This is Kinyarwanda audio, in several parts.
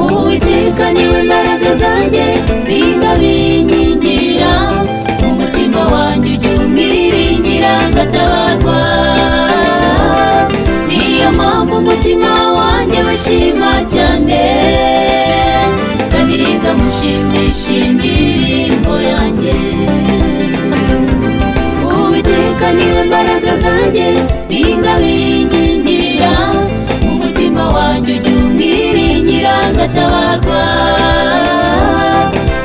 Uwiteka niwe mbaraga zanjye n'ingabinkingira, umutima wanjye ujya umwiringira ngatabarwa. Niyo mpamvu umutima wanjye wishima cyane, kandi nzamushimisha indirimbo yanjye. Uwiteka niwe mbaraga zanjye n'ingabinkingira, umutima wanjye ujya umwiringira ngatabarwa.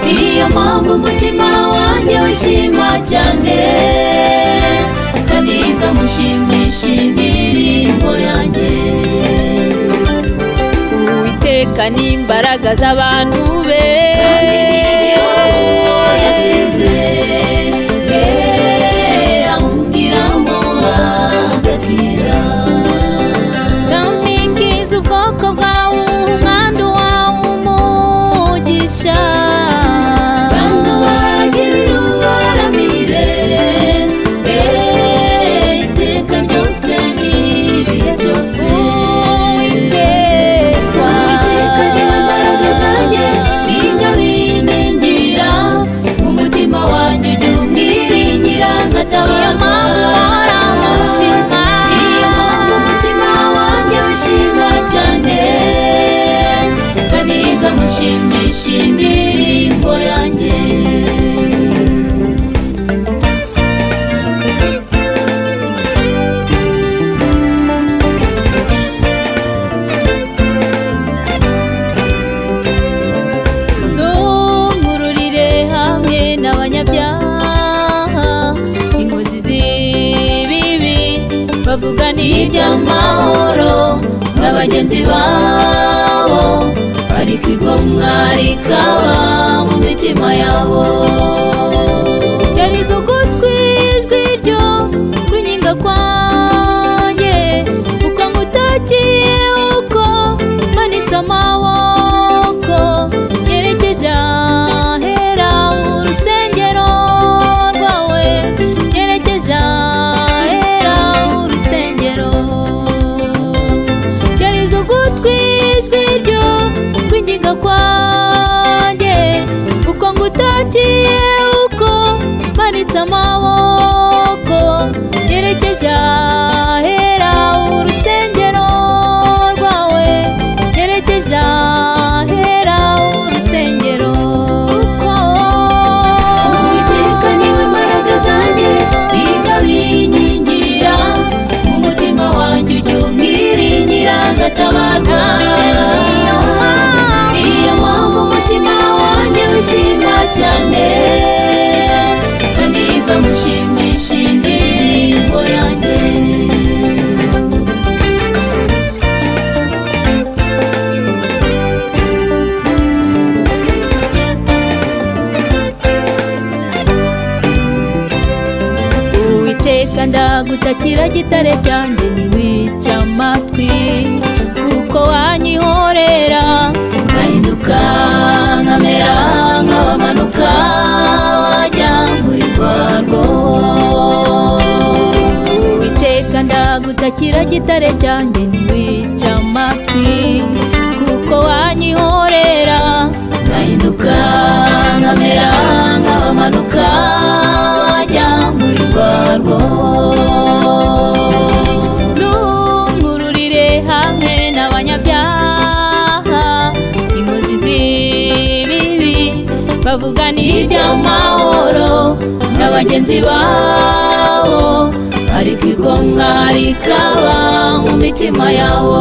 Niyo mpamvu umutima wanjye wishima cyane, kandi nzamushimisha indirimbo yanjye. Uwiteka ni imbaraga z'abantu be, yasize amubwiramo agakira. ngambikiza ubwoko bwawe umwandu wawe umugisha, Bantu baragira ubaramire, iteka ryose n'ibihe byose. Uwiteka Uwiteka niwe mbaraga zanjye n'ingabinkingira, umutima wanjye ujya umwiringira ngatabarwa. Niyo mpamvu umutima wanjye wishima cyane, kandi nzamushimisha indirimbo yanjye. ntumururire hamwe n'abanyabyaha, inkozi z'ibibi bavuga Iby'amahoro na bagenzi babo, ariko igomwa rikaba mu mitima yabo. ryariza ugutwi ijwi ryo kwinginga kwanjye, uko ngutakiye uko manitse amaboko, nyerekeje ahera urusengero rwawe, nyerekeje ahera urusengero. ryariza ugutwi ijwi ryo kwinginga kwanjye, uko ngutakiye uko manitse amaboko, nyerekeje ahera urusengero rwawe, nyerekeje ahera urusengero. Uwiteka niwe mbaraga zanjye n'ingabinkingira, umutima wanjye ujya umwiringira ngatabarwa. Niyo mpamvu umutima wanjye wishima cyane, kandi nzamushimisha indirimbo yanjye. Uwiteka ndagutakira gitare cyanjye, ntiwice amatwi, kuko wanyihorera. Ngahinduka nkamera nk'abamanuka bajya muri rwarwo. Uwiteka ndagutakira gitare cyanjye, ntiwice amatwi, kuko wanyihorera. Ngahinduka nkamera nk'abamanuka bajya muri rwarwo. ntumururire hamwe n'abanyabyaha, inkozi z'ibibi bavuga Iby'amahoro na bagenzi babo, ariko igomwa rikaba mu mitima yabo.